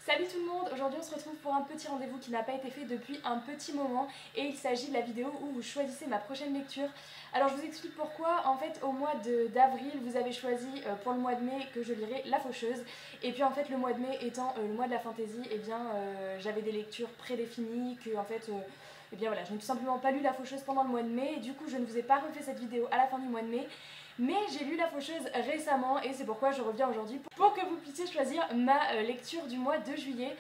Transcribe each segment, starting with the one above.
Salut tout le monde, aujourd'hui on se retrouve pour un petit rendez-vous qui n'a pas été fait depuis un petit moment et il s'agit de la vidéo où vous choisissez ma prochaine lecture. Alors je vous explique pourquoi. En fait au mois d'avril vous avez choisi pour le mois de mai que je lirai La Faucheuse, et puis en fait le mois de mai étant le mois de la fantaisie, et bien j'avais des lectures prédéfinies que en fait et bien voilà, je n'ai tout simplement pas lu La Faucheuse pendant le mois de mai et du coup je ne vous ai pas refait cette vidéo à la fin du mois de mai. Mais j'ai lu La Faucheuse récemment et c'est pourquoi je reviens aujourd'hui pour que vous puissiez choisir ma lecture du mois de juillet.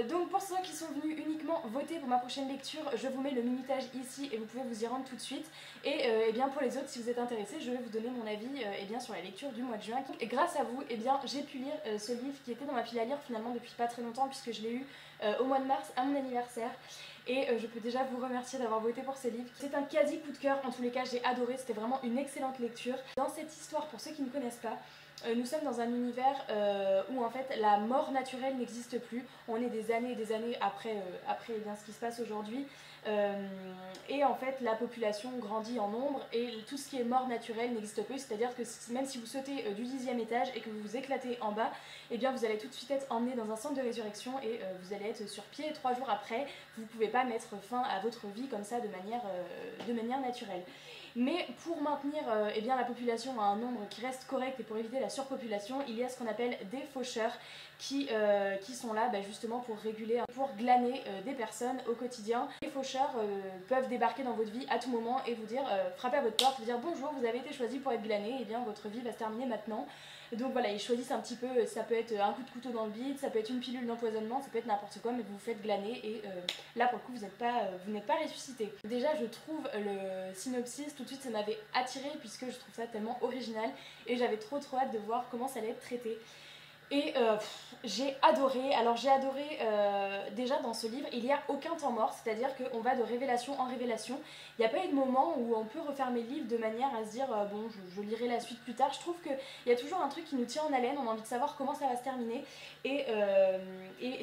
Donc pour ceux qui sont venus uniquement voter pour ma prochaine lecture, je vous mets le minutage ici et vous pouvez vous y rendre tout de suite. Et bien pour les autres, si vous êtes intéressés, je vais vous donner mon avis et bien sur la lecture du mois de juin. Et grâce à vous, et bien j'ai pu lire ce livre qui était dans ma pile à lire finalement depuis pas très longtemps, puisque je l'ai eu au mois de mars à mon anniversaire. Et je peux déjà vous remercier d'avoir voté pour ce livre. C'est un quasi coup de cœur, en tous les cas j'ai adoré, c'était vraiment une excellente lecture. Dans cette histoire, pour ceux qui ne connaissent pas, nous sommes dans un univers où en fait la mort naturelle n'existe plus. On est des années et des années après, eh bien, ce qui se passe aujourd'hui. Et en fait la population grandit en nombre et tout ce qui est mort naturelle n'existe plus. C'est-à-dire que même si vous sautez du 10e étage et que vous vous éclatez en bas, et bien vous allez tout de suite être emmené dans un centre de résurrection et vous allez être sur pied 3 jours après. Vous ne pouvez pas mettre fin à votre vie comme ça de manière naturelle. Mais pour maintenir eh bien, la population à un nombre qui reste correct et pour éviter la surpopulation, il y a ce qu'on appelle des faucheurs qui sont là justement pour réguler, pour glaner des personnes au quotidien. Les faucheurs peuvent débarquer dans votre vie à tout moment et vous dire, frapper à votre porte, vous dire bonjour, vous avez été choisi pour être glané, et bien votre vie va se terminer maintenant. Donc voilà, ils choisissent un petit peu, ça peut être un coup de couteau dans le bide, ça peut être une pilule d'empoisonnement, ça peut être n'importe quoi, mais vous vous faites glaner et là pour le coup vous n'êtes pas ressuscité. Déjà je trouve le synopsis, tout de suite ça m'avait attiré puisque je trouve ça tellement original et j'avais trop hâte de voir comment ça allait être traité. Et j'ai adoré. Alors j'ai adoré déjà dans ce livre, il n'y a aucun temps mort, c'est-à-dire qu'on va de révélation en révélation. Il n'y a pas eu de moment où on peut refermer le livre de manière à se dire bon je lirai la suite plus tard. Je trouve qu'il y a toujours un truc qui nous tient en haleine, on a envie de savoir comment ça va se terminer et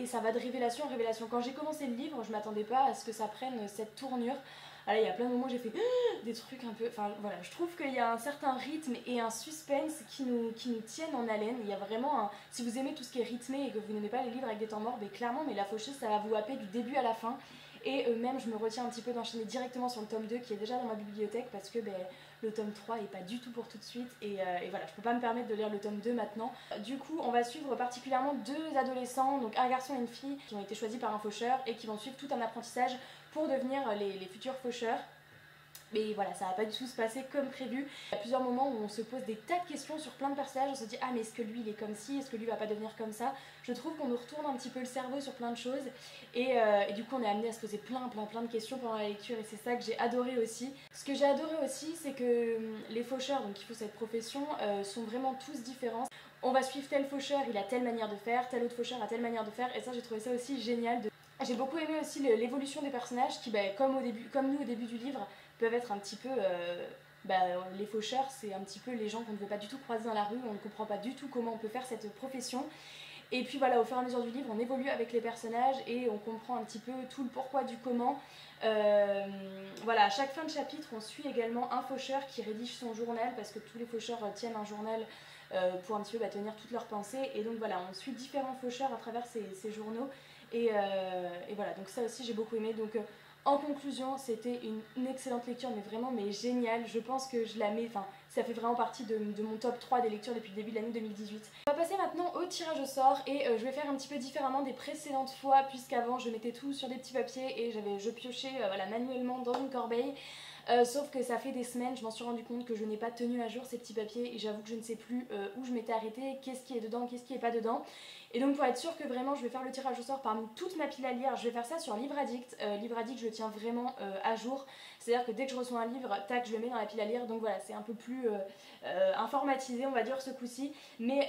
ça va de révélation en révélation. Quand j'ai commencé le livre, je m'attendais pas à ce que ça prenne cette tournure. Alors, il y a plein de moments où j'ai fait des trucs un peu... Enfin voilà, je trouve qu'il y a un certain rythme et un suspense qui nous tiennent en haleine. Il y a vraiment un... Si vous aimez tout ce qui est rythmé et que vous n'aimez pas les livres avec des temps morts, clairement, mais La Faucheuse, ça va vous happer du début à la fin. Et même, je me retiens un petit peu d'enchaîner directement sur le tome 2 qui est déjà dans ma bibliothèque parce que le tome 3 est pas du tout pour tout de suite. Et voilà, je peux pas me permettre de lire le tome 2 maintenant. Du coup, on va suivre particulièrement 2 adolescents, donc un garçon et une fille, qui ont été choisis par un faucheur et qui vont suivre tout un apprentissage pour devenir les futurs faucheurs. Mais voilà, ça va pas du tout se passer comme prévu. Il y a plusieurs moments où on se pose des tas de questions sur plein de personnages. On se dit ah mais est-ce que lui il est comme ci, est-ce que lui va pas devenir comme ça. Je trouve qu'on nous retourne un petit peu le cerveau sur plein de choses et du coup on est amené à se poser plein de questions pendant la lecture et c'est ça que j'ai adoré aussi. Ce que j'ai adoré aussi c'est que les faucheurs, donc qui font cette profession, sont vraiment tous différents. On va suivre tel faucheur, il a telle manière de faire, tel autre faucheur a telle manière de faire et ça j'ai trouvé ça aussi génial. J'ai beaucoup aimé aussi l'évolution des personnages qui, comme nous au début du livre, peuvent être un petit peu... les faucheurs, c'est un petit peu les gens qu'on ne veut pas du tout croiser dans la rue, on ne comprend pas du tout comment on peut faire cette profession. Et puis voilà, au fur et à mesure du livre, on évolue avec les personnages et on comprend un petit peu tout le pourquoi du comment. Voilà, à chaque fin de chapitre, on suit également un faucheur qui rédige son journal parce que tous les faucheurs tiennent un journal pour un petit peu tenir toutes leurs pensées. Et donc voilà, on suit différents faucheurs à travers ces journaux. Et voilà, donc ça aussi j'ai beaucoup aimé. Donc en conclusion, c'était une excellente lecture, mais vraiment géniale. Je pense que je la mets, enfin ça fait vraiment partie de mon top 3 des lectures depuis le début de l'année 2018. On va passer maintenant au tirage au sort et je vais faire un petit peu différemment des précédentes fois puisqu'avant je mettais tout sur des petits papiers et je piochais voilà, manuellement dans une corbeille. Sauf que ça fait des semaines, je m'en suis rendu compte que je n'ai pas tenu à jour ces petits papiers et j'avoue que je ne sais plus où je m'étais arrêtée, qu'est-ce qui est dedans, qu'est-ce qui est pas dedans. Et donc pour être sûr que vraiment je vais faire le tirage au sort parmi toute ma pile à lire, je vais faire ça sur Livre Addict. Livre Addict, je le tiens vraiment à jour, c'est-à-dire que dès que je reçois un livre, tac, je le mets dans la pile à lire. Donc voilà, c'est un peu plus informatisé on va dire ce coup-ci, mais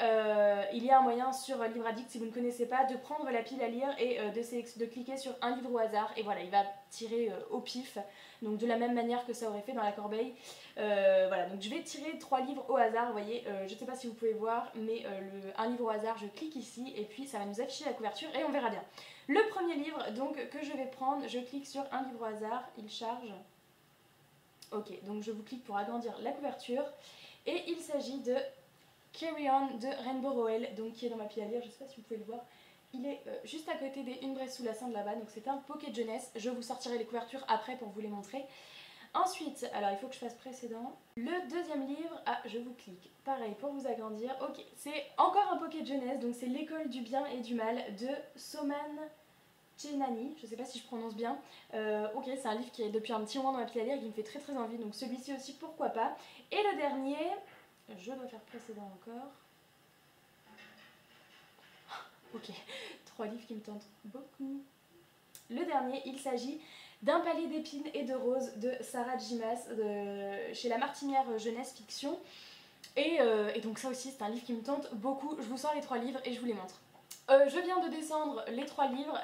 il y a un moyen sur Livre Addict, si vous ne connaissez pas, de prendre la pile à lire et de cliquer sur un livre au hasard et voilà, il va tirer au pif. Donc de la même manière que ça aurait fait dans la corbeille. Voilà, donc je vais tirer 3 livres au hasard, vous voyez, je ne sais pas si vous pouvez voir, mais un livre au hasard, je clique ici et puis ça va nous afficher la couverture et on verra bien. Le premier livre donc que je vais prendre, je clique sur un livre au hasard, il charge. Ok, donc je vous clique pour agrandir la couverture et il s'agit de Carry On de Rainbow Rowell, donc qui est dans ma pile à lire, je ne sais pas si vous pouvez le voir. il est juste à côté des Une Bresse sous la Cendre là-bas, donc c'est un pocket jeunesse. Je vous sortirai les couvertures après pour vous les montrer. Ensuite, alors il faut que je fasse précédent. Le deuxième livre, je vous clique, pareil pour vous agrandir. Ok, c'est encore un pocket jeunesse, donc c'est L'école du bien et du mal de Soman Chenani, je sais pas si je prononce bien. Ok, c'est un livre qui est depuis un petit moment dans ma pile à lire et qui me fait très très envie, donc celui-ci aussi pourquoi pas. Et le dernier, je dois faire précédent encore. Ok, 3 livres qui me tentent beaucoup. Le dernier, il s'agit d'Un palais d'épines et de roses de Sarah Jimas chez La Martinière Jeunesse Fiction. Et donc ça aussi c'est un livre qui me tente beaucoup. Je vous sors les 3 livres et je vous les montre. Je viens de descendre les 3 livres.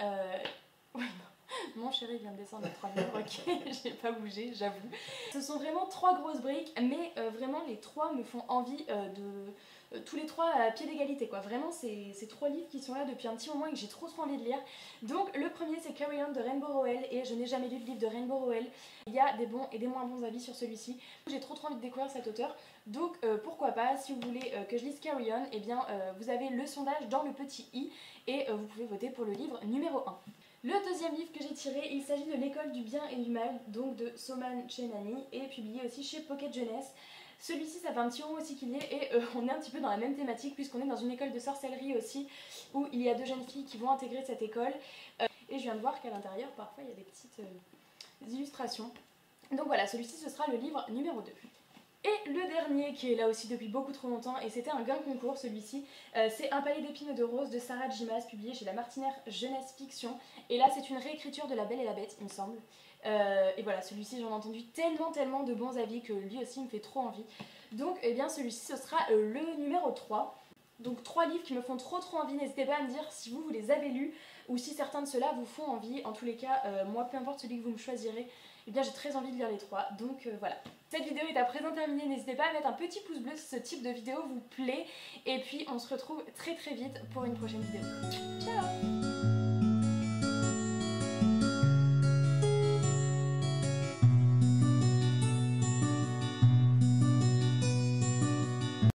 Oui, non. Mon chéri vient de descendre les 3 livres, ok, j'ai pas bougé, j'avoue. Ce sont vraiment 3 grosses briques, mais vraiment les 3 me font envie tous les 3 à pied d'égalité quoi. Vraiment c'est 3 livres qui sont là depuis un petit moment et que j'ai trop envie de lire. Donc le premier c'est Carry On de Rainbow Rowell et je n'ai jamais lu de livre de Rainbow Rowell. Il y a des bons et des moins bons avis sur celui-ci. J'ai trop envie de découvrir cet auteur. Donc pourquoi pas, si vous voulez que je lise Carry On, eh bien vous avez le sondage dans le petit i et vous pouvez voter pour le livre numéro 1. Le deuxième livre que j'ai tiré, il s'agit de L'école du bien et du mal, donc de Soman Chenani, et publié aussi chez Pocket Jeunesse. Celui-ci, ça fait un petit moment aussi qu'il y est, et on est un petit peu dans la même thématique, puisqu'on est dans une école de sorcellerie aussi, où il y a 2 jeunes filles qui vont intégrer cette école. Et je viens de voir qu'à l'intérieur, parfois, il y a des petites illustrations. Donc voilà, celui-ci, ce sera le livre numéro 2. Et le dernier qui est là aussi depuis beaucoup trop longtemps, et c'était un gain concours celui-ci, c'est Un palais d'épines et de roses de Sarah Jimas, publié chez La Martinière Jeunesse Fiction. Et là c'est une réécriture de La Belle et la Bête il me semble. Et voilà, celui-ci j'en ai entendu tellement de bons avis que lui aussi me fait trop envie. Donc eh bien celui-ci ce sera le numéro 3. Donc 3 livres qui me font trop envie, n'hésitez pas à me dire si vous les avez lus ou si certains de ceux-là vous font envie. En tous les cas, moi peu importe celui que vous me choisirez, eh bien j'ai très envie de lire les 3, donc voilà. Cette vidéo est à présent terminée, n'hésitez pas à mettre un petit pouce bleu si ce type de vidéo vous plaît. Et puis on se retrouve très vite pour une prochaine vidéo. Ciao!